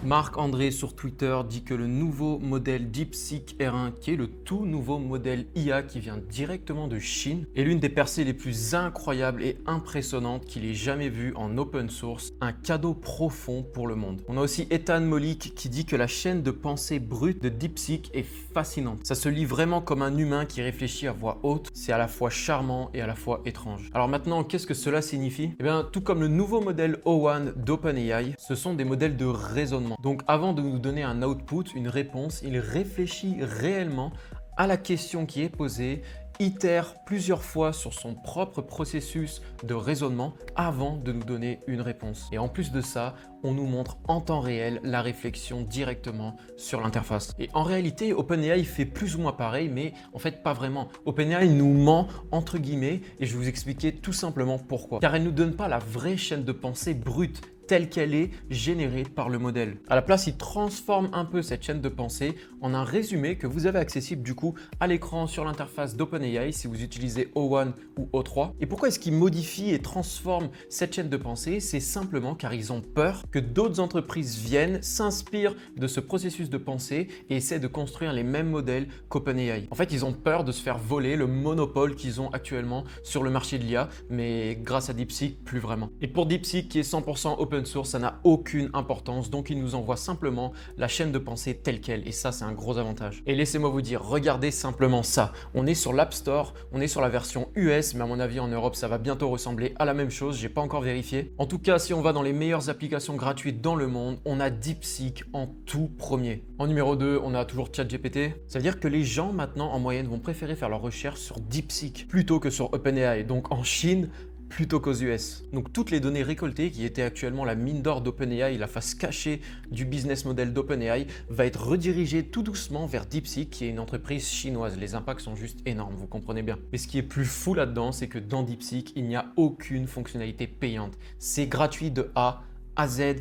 Marc-André sur Twitter dit que le nouveau modèle DeepSeek R1, qui est le tout nouveau modèle IA qui vient directement de Chine, est l'une des percées les plus incroyables et impressionnantes qu'il ait jamais vues en open source, un cadeau profond pour le monde. On a aussi Ethan Mollick qui dit que la chaîne de pensée brute de DeepSeek est fascinante. Ça se lit vraiment comme un humain qui réfléchit à voix haute, c'est à la fois charmant et à la fois étrange. Alors maintenant, qu'est-ce que cela signifie? Eh bien, tout comme le nouveau modèle O1 d'OpenAI, ce sont des modèles de raisonnement. Donc avant de nous donner un output, une réponse, il réfléchit réellement à la question qui est posée, itère plusieurs fois sur son propre processus de raisonnement avant de nous donner une réponse. Et en plus de ça, on nous montre en temps réel la réflexion directement sur l'interface. Et en réalité, OpenAI fait plus ou moins pareil, mais en fait pas vraiment. OpenAI nous ment entre guillemets et je vais vous expliquer tout simplement pourquoi. Car elle ne nous donne pas la vraie chaîne de pensée brute telle qu'elle est générée par le modèle. À la place, il transforme un peu cette chaîne de pensée en un résumé que vous avez accessible du coup à l'écran sur l'interface d'OpenAI si vous utilisez O1 ou O3. Et pourquoi est-ce qu'ils modifient et transforment cette chaîne de pensée? C'est simplement car ils ont peur que d'autres entreprises viennent, s'inspirent de ce processus de pensée et essaient de construire les mêmes modèles qu'OpenAI. En fait, ils ont peur de se faire voler le monopole qu'ils ont actuellement sur le marché de l'IA, mais grâce à DeepSeek, plus vraiment. Et pour DeepSeek qui est 100% open source, ça n'a aucune importance, donc il nous envoie simplement la chaîne de pensée telle qu'elle, et ça c'est un gros avantage. Et laissez-moi vous dire, regardez simplement ça. On est sur l'App Store, on est sur la version US, mais à mon avis en Europe ça va bientôt ressembler à la même chose, j'ai pas encore vérifié. En tout cas, si on va dans les meilleures applications gratuites dans le monde, on a DeepSeek en tout premier. En numéro 2, on a toujours ChatGPT. Ça veut dire que les gens maintenant en moyenne vont préférer faire leurs recherches sur DeepSeek plutôt que sur OpenAI, donc en Chine plutôt qu'aux US. Donc toutes les données récoltées qui étaient actuellement la mine d'or d'OpenAI, la face cachée du business model d'OpenAI, va être redirigée tout doucement vers DeepSeek qui est une entreprise chinoise. Les impacts sont juste énormes, vous comprenez bien. Mais ce qui est plus fou là-dedans, c'est que dans DeepSeek, il n'y a aucune fonctionnalité payante. C'est gratuit de A à Z.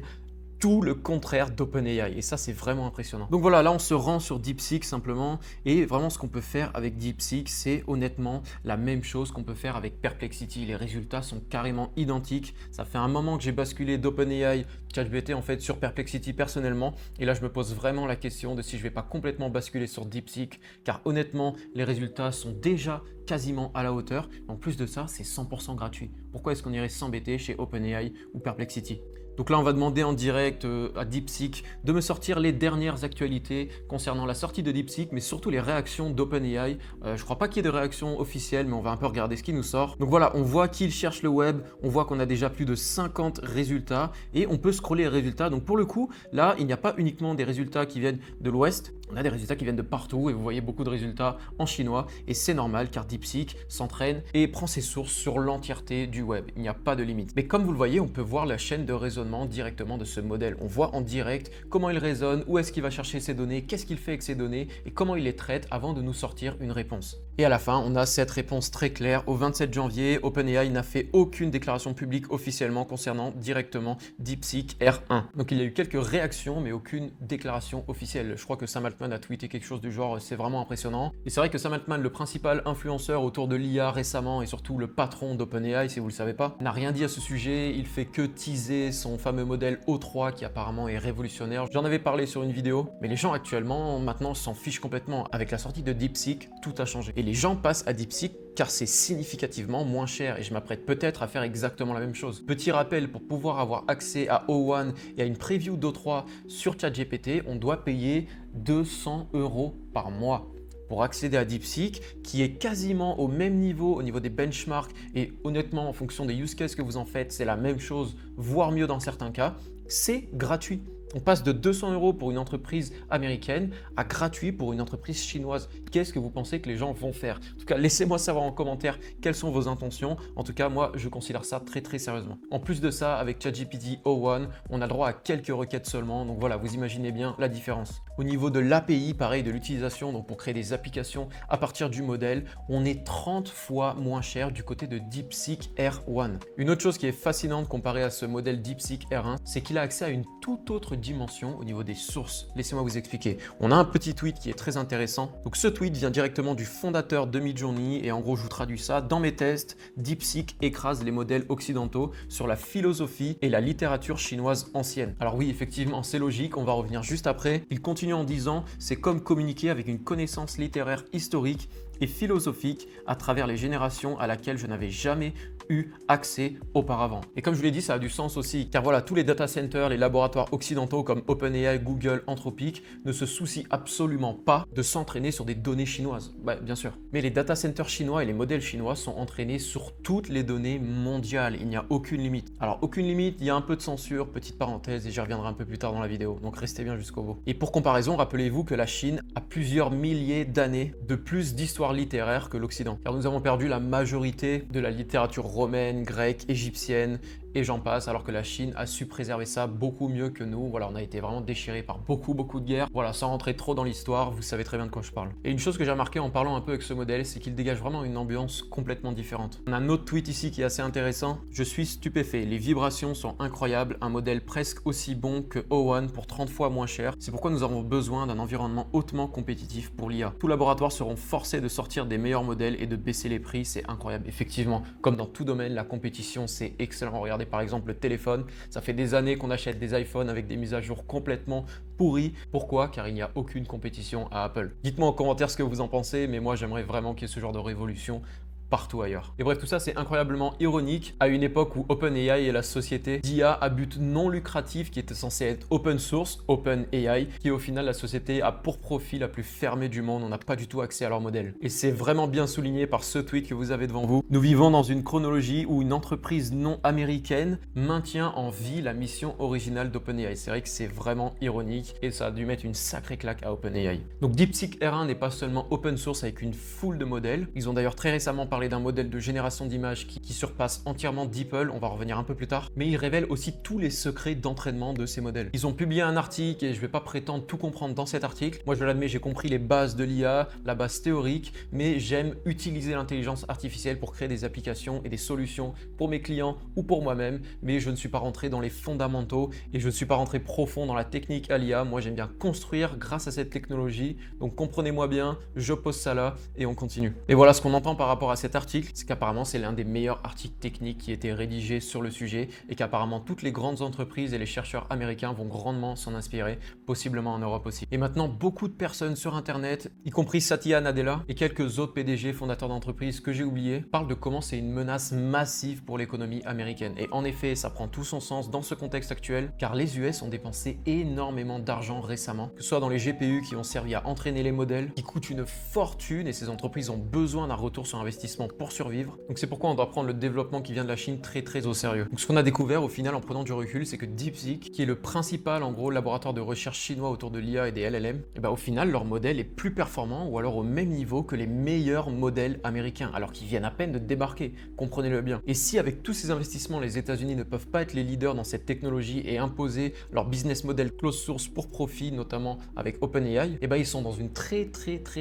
Tout le contraire d'OpenAI et ça c'est vraiment impressionnant. Donc voilà, là on se rend sur DeepSeek simplement et vraiment ce qu'on peut faire avec DeepSeek c'est honnêtement la même chose qu'on peut faire avec Perplexity. Les résultats sont carrément identiques. Ça fait un moment que j'ai basculé d'OpenAI ChatGPT en fait sur Perplexity personnellement et là je me pose vraiment la question de si je vais pas complètement basculer sur DeepSeek car honnêtement les résultats sont déjà quasiment à la hauteur. En plus de ça, c'est 100% gratuit. Pourquoi est-ce qu'on irait s'embêter chez OpenAI ou Perplexity? Donc là, on va demander en direct à DeepSeek de me sortir les dernières actualités concernant la sortie de DeepSeek, mais surtout les réactions d'OpenAI. Je ne crois pas qu'il y ait de réactions officielles, mais on va un peu regarder ce qui nous sort. Donc voilà, on voit qu'il cherche le web, on voit qu'on a déjà plus de 50 résultats et on peut scroller les résultats. Donc pour le coup, là, il n'y a pas uniquement des résultats qui viennent de l'Ouest, on a des résultats qui viennent de partout et vous voyez beaucoup de résultats en chinois et c'est normal car DeepSeek s'entraîne et prend ses sources sur l'entièreté du web. Il n'y a pas de limite. Mais comme vous le voyez, on peut voir la chaîne de raisonnement directement de ce modèle. On voit en direct comment il raisonne, où est-ce qu'il va chercher ses données, qu'est-ce qu'il fait avec ses données et comment il les traite avant de nous sortir une réponse. Et à la fin, on a cette réponse très claire. Au 27 janvier, OpenAI n'a fait aucune déclaration publique officiellement concernant directement DeepSeek R1. Donc il y a eu quelques réactions, mais aucune déclaration officielle. Je crois que Sam Altman a tweeté quelque chose du genre, c'est vraiment impressionnant. Et c'est vrai que Sam Altman, le principal influenceur autour de l'IA récemment et surtout le patron d'OpenAI, si vous ne le savez pas, n'a rien dit à ce sujet. Il fait que teaser son fameux modèle O3 qui apparemment est révolutionnaire. J'en avais parlé sur une vidéo, mais les gens actuellement maintenant s'en fichent complètement. Avec la sortie de DeepSeek, tout a changé. Et les gens passent à DeepSeek car c'est significativement moins cher et je m'apprête peut-être à faire exactement la même chose. Petit rappel, pour pouvoir avoir accès à O1 et à une preview d'O3 sur ChatGPT, on doit payer 200 € par mois pour accéder à DeepSeek, qui est quasiment au même niveau, au niveau des benchmarks et honnêtement en fonction des use cases que vous en faites, c'est la même chose, voire mieux dans certains cas, c'est gratuit. On passe de 200 € pour une entreprise américaine à gratuit pour une entreprise chinoise. Qu'est-ce que vous pensez que les gens vont faire? En tout cas, laissez-moi savoir en commentaire quelles sont vos intentions. En tout cas, moi, je considère ça très très sérieusement. En plus de ça, avec ChatGPT O1, on a le droit à quelques requêtes seulement. Donc voilà, vous imaginez bien la différence. Au niveau de l'API, pareil, de l'utilisation, donc pour créer des applications à partir du modèle, on est 30 fois moins cher du côté de DeepSeek R1. Une autre chose qui est fascinante comparée à ce modèle DeepSeek R1, c'est qu'il a accès à une toute autre dimension au niveau des sources. Laissez-moi vous expliquer. On a un petit tweet qui est très intéressant. Donc ce tweet vient directement du fondateur de Midjourney et en gros je vous traduis ça. Dans mes tests, DeepSeek écrase les modèles occidentaux sur la philosophie et la littérature chinoise ancienne. Alors oui, effectivement, c'est logique, on va revenir juste après. Il continue en disant, c'est comme communiquer avec une connaissance littéraire historique et philosophique à travers les générations à laquelle je n'avais jamais eu accès auparavant. Et comme je vous l'ai dit, ça a du sens aussi, car voilà, tous les data centers, les laboratoires occidentaux comme OpenAI, Google, Anthropic ne se soucient absolument pas de s'entraîner sur des données chinoises. Bah, bien sûr. Mais les data centers chinois et les modèles chinois sont entraînés sur toutes les données mondiales. Il n'y a aucune limite. Alors, aucune limite, il y a un peu de censure, petite parenthèse, et j'y reviendrai un peu plus tard dans la vidéo. Donc, restez bien jusqu'au bout. Et pour comparaison, rappelez-vous que la Chine a plusieurs milliers d'années de plus d'histoire littéraire que l'Occident. Car nous avons perdu la majorité de la littérature romaine, grecque, égyptienne, et j'en passe, alors que la Chine a su préserver ça beaucoup mieux que nous. Voilà, on a été vraiment déchirés par beaucoup de guerres. Voilà, sans rentrer trop dans l'histoire, vous savez très bien de quoi je parle. Et une chose que j'ai remarqué en parlant un peu avec ce modèle, c'est qu'il dégage vraiment une ambiance complètement différente. On a un autre tweet ici qui est assez intéressant. Je suis stupéfait, les vibrations sont incroyables, un modèle presque aussi bon que O1 pour 30 fois moins cher. C'est pourquoi nous avons besoin d'un environnement hautement compétitif pour l'IA. Tous laboratoires seront forcés de sortir des meilleurs modèles et de baisser les prix, c'est incroyable. Effectivement, comme dans tout domaine, la compétition, c'est excellent. Regardez par exemple le téléphone, ça fait des années qu'on achète des iPhones avec des mises à jour complètement pourries. Pourquoi? Car il n'y a aucune compétition à Apple. Dites-moi en commentaire ce que vous en pensez, mais moi j'aimerais vraiment qu'il y ait ce genre de révolution partout ailleurs. Et bref, tout ça c'est incroyablement ironique à une époque où OpenAI est la société d'IA à but non lucratif qui était censée être open source, OpenAI, qui est au final la société à pour profit la plus fermée du monde. On n'a pas du tout accès à leur modèle. Et c'est vraiment bien souligné par ce tweet que vous avez devant vous. Nous vivons dans une chronologie où une entreprise non américaine maintient en vie la mission originale d'OpenAI. C'est vrai que c'est vraiment ironique et ça a dû mettre une sacrée claque à OpenAI. Donc DeepSeek R1 n'est pas seulement open source avec une foule de modèles. Ils ont d'ailleurs très récemment parler d'un modèle de génération d'images qui surpasse entièrement DeepL, on va revenir un peu plus tard, mais il révèle aussi tous les secrets d'entraînement de ces modèles. Ils ont publié un article et je ne vais pas prétendre tout comprendre dans cet article. Moi je l'admets, j'ai compris les bases de l'IA, la base théorique, mais j'aime utiliser l'intelligence artificielle pour créer des applications et des solutions pour mes clients ou pour moi-même, mais je ne suis pas rentré dans les fondamentaux et je ne suis pas rentré profond dans la technique à l'IA. Moi j'aime bien construire grâce à cette technologie, donc comprenez-moi bien, je pose ça là et on continue. Et voilà ce qu'on entend par rapport à cet article, c'est qu'apparemment c'est l'un des meilleurs articles techniques qui a été rédigé sur le sujet et qu'apparemment toutes les grandes entreprises et les chercheurs américains vont grandement s'en inspirer, possiblement en Europe aussi. Et maintenant, beaucoup de personnes sur Internet, y compris Satya Nadella et quelques autres PDG, fondateurs d'entreprises que j'ai oubliés, parlent de comment c'est une menace massive pour l'économie américaine. Et en effet, ça prend tout son sens dans ce contexte actuel, car les US ont dépensé énormément d'argent récemment, que ce soit dans les GPU qui ont servi à entraîner les modèles, qui coûtent une fortune et ces entreprises ont besoin d'un retour sur investissement pour survivre. Donc c'est pourquoi on doit prendre le développement qui vient de la Chine très au sérieux. Donc ce qu'on a découvert au final en prenant du recul, c'est que DeepSeek, qui est le principal en gros laboratoire de recherche chinois autour de l'IA et des LLM, et ben au final leur modèle est plus performant ou alors au même niveau que les meilleurs modèles américains, alors qu'ils viennent à peine de débarquer, comprenez-le bien. Et si avec tous ces investissements, les États-Unis ne peuvent pas être les leaders dans cette technologie et imposer leur business model closed source pour profit, notamment avec OpenAI, et ben ils sont dans une très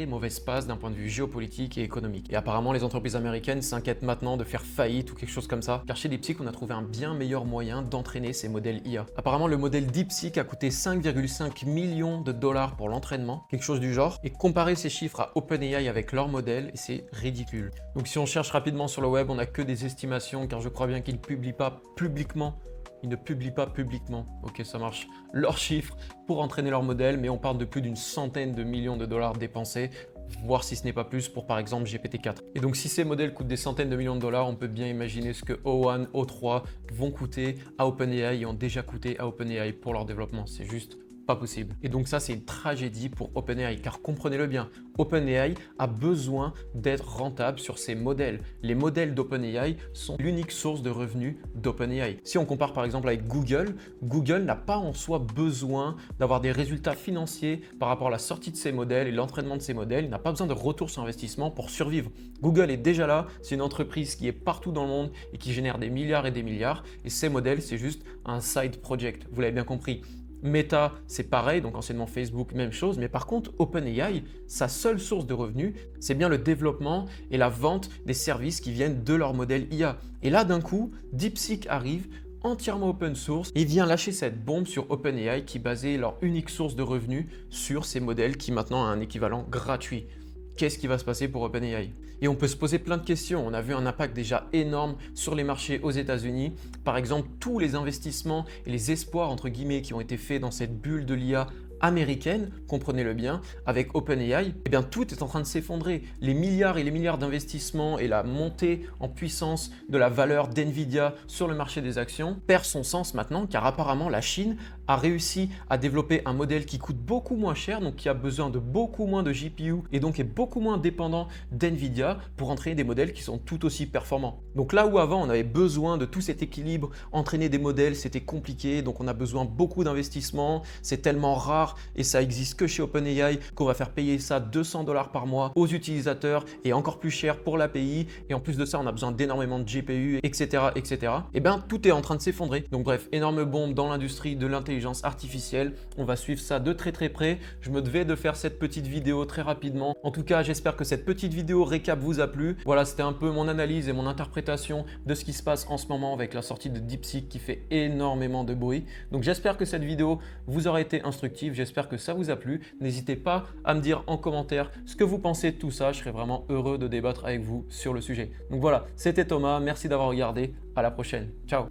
mauvaise passe d'un point de vue géopolitique et économique. Et apparemment les entreprises américaines s'inquiètent maintenant de faire faillite ou quelque chose comme ça, car chez DeepSeek on a trouvé un bien meilleur moyen d'entraîner ces modèles IA. Apparemment le modèle DeepSeek a coûté 5,5 millions de dollars pour l'entraînement, quelque chose du genre, et comparer ces chiffres à OpenAI avec leur modèle, c'est ridicule. Donc si on cherche rapidement sur le web, on n'a que des estimations, car je crois bien qu'ils ne publient pas publiquement, ok ça marche, leurs chiffres pour entraîner leur modèle, mais on parle de plus d'une centaine de millions de dollars dépensés, voire si ce n'est pas plus pour par exemple GPT-4. Et donc si ces modèles coûtent des centaines de millions de dollars, on peut bien imaginer ce que O1, O3 vont coûter à OpenAI et ont déjà coûté à OpenAI pour leur développement. C'est juste pas possible. Et donc ça, c'est une tragédie pour OpenAI, car comprenez-le bien, OpenAI a besoin d'être rentable sur ses modèles. Les modèles d'OpenAI sont l'unique source de revenus d'OpenAI. Si on compare par exemple avec Google, Google n'a pas en soi besoin d'avoir des résultats financiers par rapport à la sortie de ses modèles et l'entraînement de ses modèles. Il n'a pas besoin de retour sur investissement pour survivre. Google est déjà là, c'est une entreprise qui est partout dans le monde et qui génère des milliards et des milliards. Et ces modèles, c'est juste un side project. Vous l'avez bien compris. Meta, c'est pareil, donc anciennement Facebook, même chose. Mais par contre, OpenAI, sa seule source de revenus, c'est bien le développement et la vente des services qui viennent de leur modèle IA. Et là, d'un coup, DeepSeek arrive entièrement open source et vient lâcher cette bombe sur OpenAI qui basait leur unique source de revenus sur ces modèles qui maintenant a un équivalent gratuit. Qu'est-ce qui va se passer pour OpenAI? Et on peut se poser plein de questions. On a vu un impact déjà énorme sur les marchés aux États-Unis. Par exemple, tous les investissements et les espoirs entre guillemets qui ont été faits dans cette bulle de l'IA américaine, comprenez-le bien, avec OpenAI, eh bien tout est en train de s'effondrer. Les milliards et les milliards d'investissements et la montée en puissance de la valeur d'NVIDIA sur le marché des actions perd son sens maintenant car apparemment la Chine a réussi à développer un modèle qui coûte beaucoup moins cher, donc qui a besoin de beaucoup moins de GPU et donc est beaucoup moins dépendant d'NVIDIA pour entraîner des modèles qui sont tout aussi performants. Donc là où avant on avait besoin de tout cet équilibre, entraîner des modèles c'était compliqué, donc on a besoin beaucoup d'investissements, c'est tellement rare et ça existe que chez OpenAI qu'on va faire payer ça 200 $ par mois aux utilisateurs et encore plus cher pour l'API et en plus de ça on a besoin d'énormément de GPU etc. Et bien tout est en train de s'effondrer. Donc bref, énorme bombe dans l'industrie de l'intelligence artificielle, on va suivre ça de très près. Je me devais de faire cette petite vidéo très rapidement. En tout cas j'espère que cette petite vidéo récap vous a plu. Voilà, c'était un peu mon analyse et mon interprétation de ce qui se passe en ce moment avec la sortie de DeepSeek qui fait énormément de bruit. Donc j'espère que cette vidéo vous aura été instructive. J'espère que ça vous a plu. N'hésitez pas à me dire en commentaire ce que vous pensez de tout ça. Je serais vraiment heureux de débattre avec vous sur le sujet. Donc voilà, c'était Thomas. Merci d'avoir regardé. À la prochaine. Ciao.